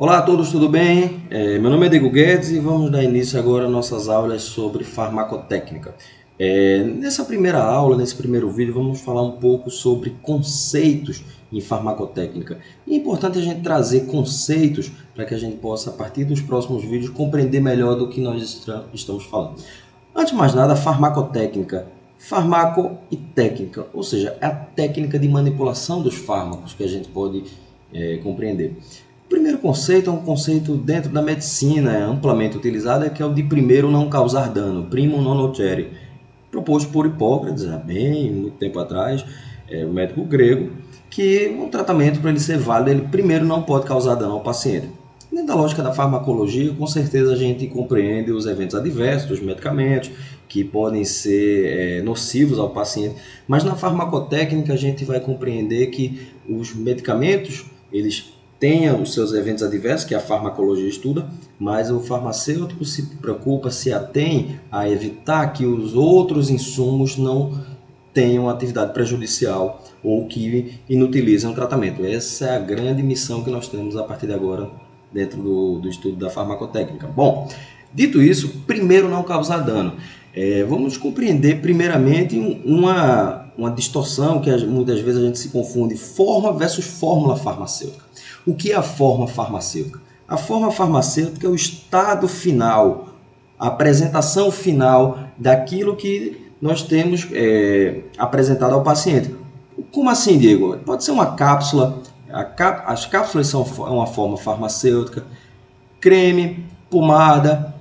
Olá a todos, tudo bem? Meu nome é Diego Guedes e vamos dar início agora às nossas aulas sobre farmacotécnica. Nessa primeira aula, nesse primeiro vídeo, vamos falar um pouco sobre conceitos em farmacotécnica. É importante a gente trazer conceitos para que a gente possa, a partir dos próximos vídeos, compreender melhor do que nós estamos falando. Antes de mais nada, farmacotécnica. Farmaco e técnica, ou seja, é a técnica de manipulação dos fármacos que a gente pode compreender. O primeiro conceito é um conceito dentro da medicina, é amplamente utilizado, que é o de primeiro não causar dano, primo non nocere, proposto por Hipócrates, há bem muito tempo atrás, o médico grego, que um tratamento, para ele ser válido, ele primeiro não pode causar dano ao paciente. Dentro da lógica da farmacologia, com certeza a gente compreende os eventos adversos dos medicamentos, que podem ser nocivos ao paciente, mas na farmacotécnica a gente vai compreender que os medicamentos, eles tenham os seus eventos adversos, que a farmacologia estuda, mas o farmacêutico se preocupa, se atém a evitar que os outros insumos não tenham atividade prejudicial ou que inutilizem o tratamento. Essa é a grande missão que nós temos a partir de agora dentro do estudo da farmacotécnica. Bom, dito isso, primeiro não causar dano. Vamos compreender primeiramente uma distorção que muitas vezes a gente se confunde, forma versus fórmula farmacêutica. O que é a forma farmacêutica? A forma farmacêutica é o estado final, a apresentação final daquilo que nós temos apresentado ao paciente. Como assim, Diego? Pode ser uma cápsula, as cápsulas são uma forma farmacêutica, creme, pomada,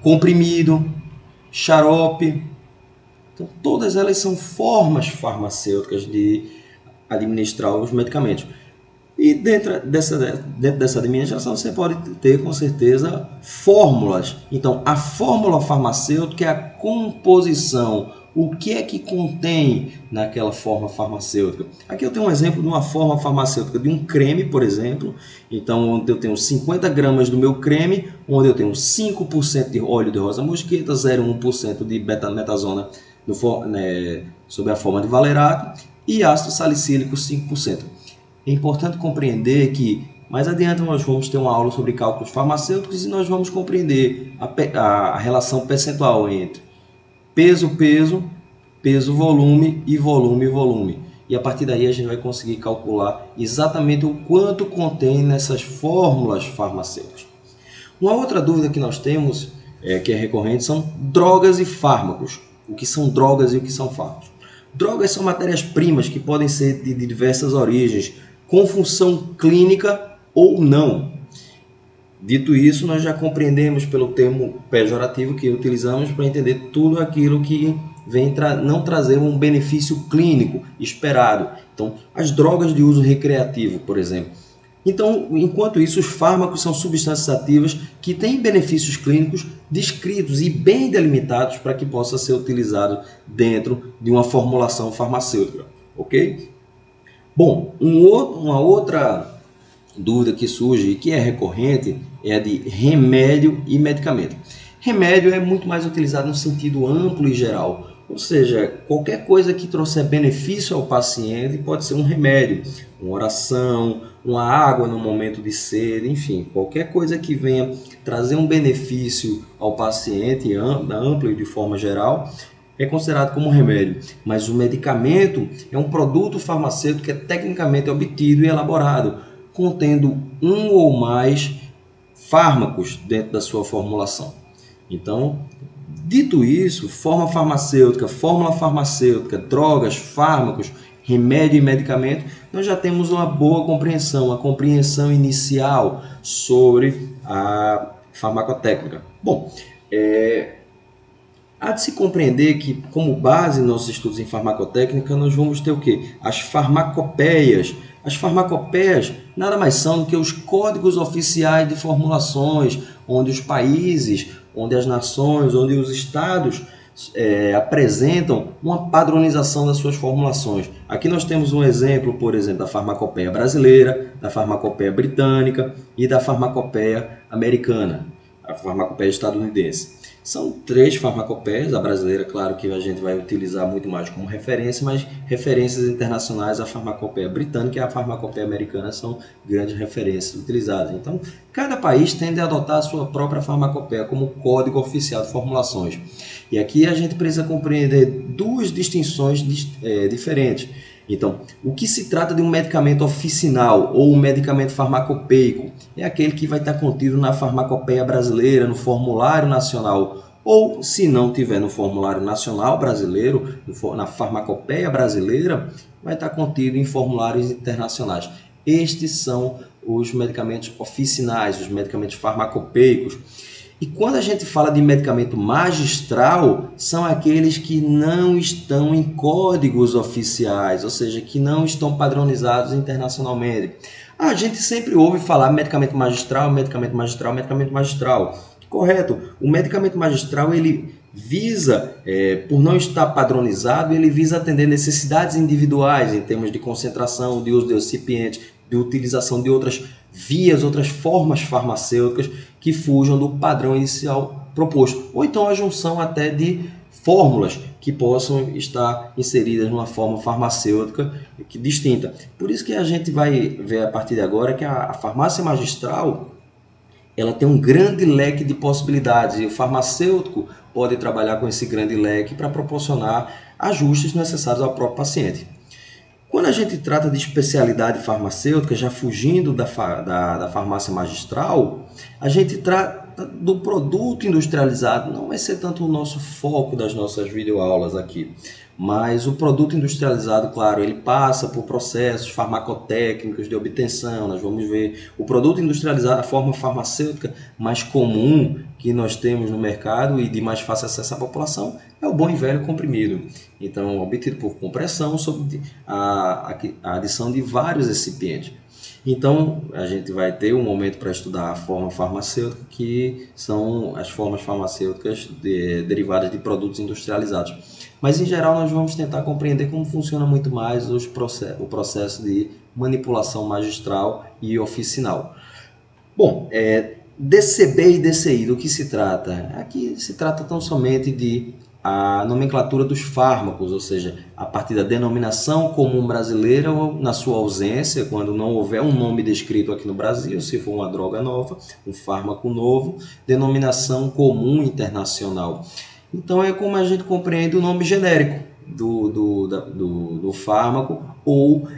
comprimido, xarope. Então, todas elas são formas farmacêuticas de administrar os medicamentos. E dentro dessa administração você pode ter com certeza fórmulas. Então a fórmula farmacêutica é a composição, o que é que contém naquela forma farmacêutica. Aqui eu tenho um exemplo de uma forma farmacêutica de um creme, por exemplo. Então onde eu tenho 50 gramas do meu creme, onde eu tenho 5% de óleo de rosa mosqueta, 0,1% de betametazona sob a forma de valerato e ácido salicílico 5%. É importante compreender que mais adiante nós vamos ter uma aula sobre cálculos farmacêuticos e nós vamos compreender a relação percentual entre peso-peso, peso-volume e volume-volume. E a partir daí a gente vai conseguir calcular exatamente o quanto contém nessas fórmulas farmacêuticas. Uma outra dúvida que nós temos, que é recorrente, são drogas e fármacos. O que são drogas e o que são fármacos? Drogas são matérias-primas que podem ser de diversas origens, com função clínica ou não. Dito isso, nós já compreendemos pelo termo pejorativo que utilizamos para entender tudo aquilo que vem não trazer um benefício clínico esperado. Então, as drogas de uso recreativo, por exemplo. Então, enquanto isso, os fármacos são substâncias ativas que têm benefícios clínicos descritos e bem delimitados para que possa ser utilizado dentro de uma formulação farmacêutica, ok? Bom, uma outra dúvida que surge e que é recorrente é a de remédio e medicamento. Remédio é muito mais utilizado no sentido amplo e geral, ou seja, qualquer coisa que trouxer benefício ao paciente pode ser um remédio, uma oração, uma água no momento de sede, enfim, qualquer coisa que venha trazer um benefício ao paciente, amplo e de forma geral, é considerado como remédio. Mas o medicamento é um produto farmacêutico que é tecnicamente obtido e elaborado, contendo um ou mais fármacos dentro da sua formulação. Então, dito isso, forma farmacêutica, fórmula farmacêutica, drogas, fármacos, remédio e medicamento, nós já temos uma boa compreensão, uma compreensão inicial sobre a farmacotécnica. Bom, há de se compreender que, como base nos nossos estudos em farmacotécnica, nós vamos ter o quê? As farmacopeias. As farmacopeias nada mais são do que os códigos oficiais de formulações, onde os países, onde as nações, onde os estados apresentam uma padronização das suas formulações. Aqui nós temos um exemplo, por exemplo, da farmacopeia brasileira, da farmacopeia britânica e da farmacopeia americana. a farmacopeia estadunidense. São 3 farmacopeias, a brasileira, claro que a gente vai utilizar muito mais como referência, mas referências internacionais, a farmacopeia britânica e a farmacopeia americana são grandes referências utilizadas. Então, cada país tende a adotar a sua própria farmacopeia como código oficial de formulações. E aqui a gente precisa compreender 2 distinções diferentes. Então, o que se trata de um medicamento oficinal ou um medicamento farmacopeico é aquele que vai estar contido na farmacopeia brasileira, no formulário nacional, ou se não tiver no formulário nacional brasileiro, na farmacopeia brasileira, vai estar contido em formulários internacionais. Estes são os medicamentos oficinais, os medicamentos farmacopeicos. E quando a gente fala de medicamento magistral, são aqueles que não estão em códigos oficiais, ou seja, que não estão padronizados internacionalmente. A gente sempre ouve falar medicamento magistral, medicamento magistral, medicamento magistral. Correto. O medicamento magistral, ele visa, por não estar padronizado, ele visa atender necessidades individuais em termos de concentração, de uso de recipiente, de utilização de outras vias, outras formas farmacêuticas que fujam do padrão inicial proposto. Ou então a junção até de fórmulas que possam estar inseridas numa forma farmacêutica distinta. Por isso que a gente vai ver a partir de agora que a farmácia magistral ela tem um grande leque de possibilidades e o farmacêutico pode trabalhar com esse grande leque para proporcionar ajustes necessários ao próprio paciente. Quando a gente trata de especialidade farmacêutica, já fugindo da farmácia magistral, a gente trata do produto industrializado. Não vai ser tanto o nosso foco das nossas videoaulas aqui, mas o produto industrializado, claro, ele passa por processos farmacotécnicos de obtenção. Nós vamos ver o produto industrializado, a forma farmacêutica mais comum que nós temos no mercado e de mais fácil acesso à população é o bom e velho comprimido. Então, obtido por compressão sob a adição de vários recipientes. Então, a gente vai ter um momento para estudar a forma farmacêutica, que são as formas farmacêuticas derivadas de produtos industrializados. Mas, em geral, nós vamos tentar compreender como funciona muito mais o processo de manipulação magistral e oficinal. Bom, DCB e DCI, do que se trata? Aqui se trata tão somente de a nomenclatura dos fármacos, ou seja, a partir da denominação comum brasileira ou na sua ausência, quando não houver um nome descrito aqui no Brasil, se for uma droga nova, um fármaco novo, denominação comum internacional. Então é como a gente compreende o nome genérico do fármaco ou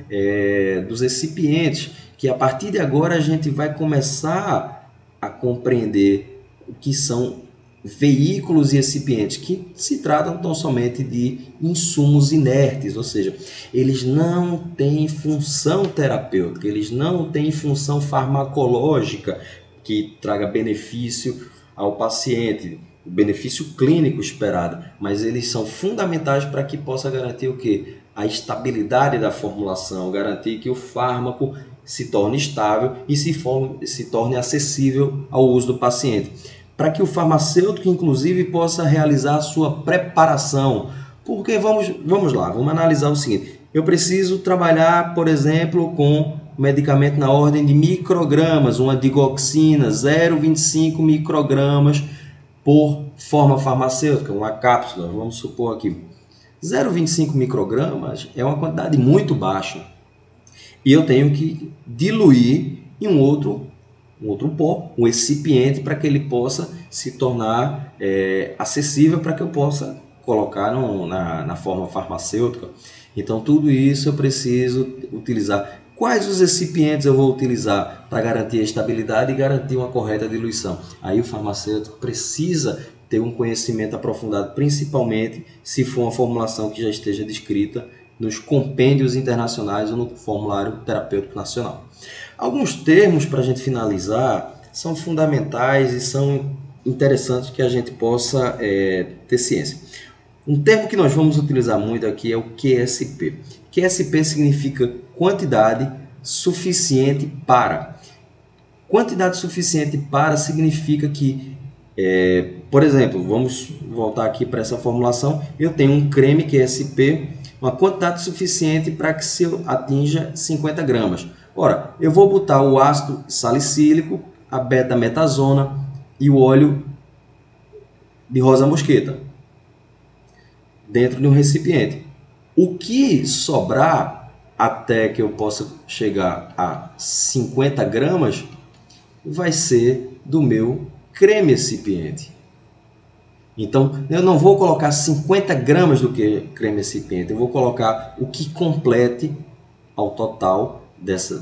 dos recipientes, que a partir de agora a gente vai começar a compreender o que são veículos e recipientes, que se tratam tão somente de insumos inertes, ou seja, eles não têm função terapêutica, eles não têm função farmacológica que traga benefício ao paciente, o benefício clínico esperado, mas eles são fundamentais para que possa garantir o quê? A estabilidade da formulação, garantir que o fármaco se torne estável e se torne acessível ao uso do paciente, para que o farmacêutico, inclusive, possa realizar a sua preparação. Porque vamos lá, vamos analisar o seguinte. Eu preciso trabalhar, por exemplo, com medicamento na ordem de microgramas, uma digoxina, 0,25 microgramas por forma farmacêutica, uma cápsula, vamos supor aqui. 0,25 microgramas é uma quantidade muito baixa. E eu tenho que diluir em um outro pó, um recipiente, para que ele possa se tornar acessível, para que eu possa colocar na forma farmacêutica. Então, tudo isso eu preciso utilizar. Quais os recipientes eu vou utilizar para garantir a estabilidade e garantir uma correta diluição? Aí o farmacêutico precisa ter um conhecimento aprofundado, principalmente se for uma formulação que já esteja descrita nos compêndios internacionais ou no formulário terapêutico nacional. Alguns termos para a gente finalizar são fundamentais e são interessantes que a gente possa ter ciência. Um termo que nós vamos utilizar muito aqui é o QSP. QSP significa quantidade suficiente para. Quantidade suficiente para significa que, por exemplo, vamos voltar aqui para essa formulação, eu tenho um creme QSP, uma quantidade suficiente para que se atinja 50 gramas. Ora, eu vou botar o ácido salicílico, a beta-metasona, e o óleo de rosa mosqueta dentro de um recipiente. O que sobrar até que eu possa chegar a 50 gramas vai ser do meu creme excipiente. Então, eu não vou colocar 50 gramas do creme excipiente, eu vou colocar o que complete ao total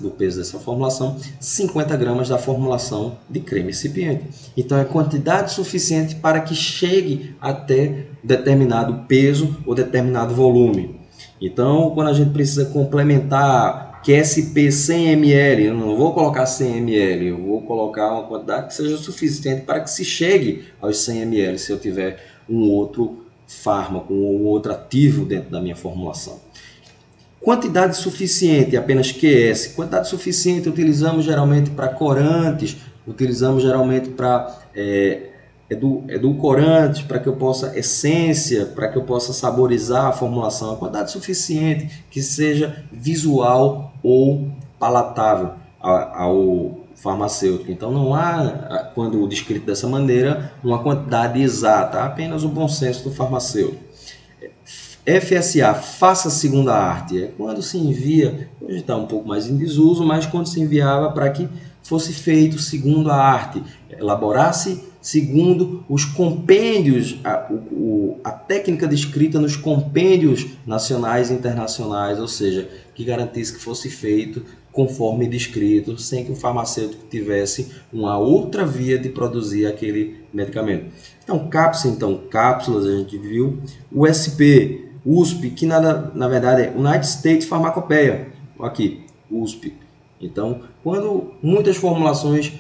do peso dessa formulação, 50 gramas da formulação de creme excipiente. Então, é quantidade suficiente para que chegue até determinado peso ou determinado volume. Então, quando a gente precisa complementar QSP 100 ml, eu não vou colocar 100 ml, eu vou colocar uma quantidade que seja suficiente para que se chegue aos 100 ml, se eu tiver um outro fármaco, um outro ativo dentro da minha formulação. Quantidade suficiente, apenas QS. Quantidade suficiente utilizamos geralmente para corantes, utilizamos geralmente para edulcorantes, para que eu possa essência, para que eu possa saborizar a formulação. A quantidade suficiente que seja visual ou palatável ao farmacêutico. Então não há, quando descrito dessa maneira, uma quantidade exata, apenas o bom senso do farmacêutico. FSA, faça segundo a arte, é quando se envia, hoje está um pouco mais em desuso, mas quando se enviava para que fosse feito segundo a arte, elaborasse segundo os compêndios, a técnica descrita nos compêndios nacionais e internacionais, ou seja, que garantisse que fosse feito conforme descrito, sem que o farmacêutico tivesse uma outra via de produzir aquele medicamento. Então, cápsulas a gente viu, USP, USP, que na verdade é United States Pharmacopeia, aqui, USP. Então, quando muitas formulações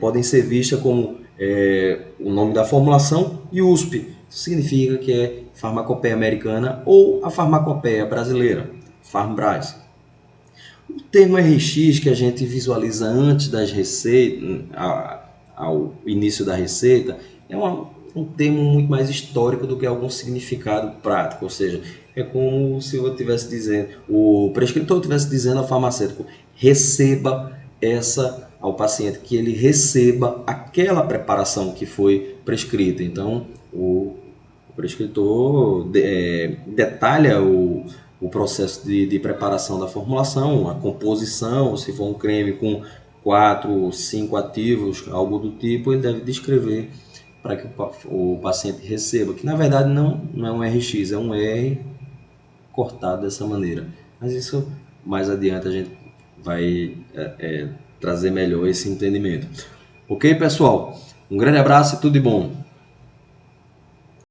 podem ser vistas como o nome da formulação e USP, isso significa que é Farmacopeia Americana ou a Farmacopeia Brasileira, FarmBras. O termo RX que a gente visualiza antes das receitas, ao início da receita, é um termo muito mais histórico do que algum significado prático, ou seja, é como se eu estivesse dizendo, o prescritor estivesse dizendo ao farmacêutico, receba ao paciente, que ele receba aquela preparação que foi prescrita. Então, o prescritor detalha o processo de preparação da formulação, a composição, se for um creme com 4, 5 ativos, algo do tipo, ele deve descrever para que o paciente receba, que na verdade não é um RX, é um R cortado dessa maneira. Mas isso mais adiante a gente vai trazer melhor esse entendimento. Ok, pessoal? Um grande abraço e tudo de bom!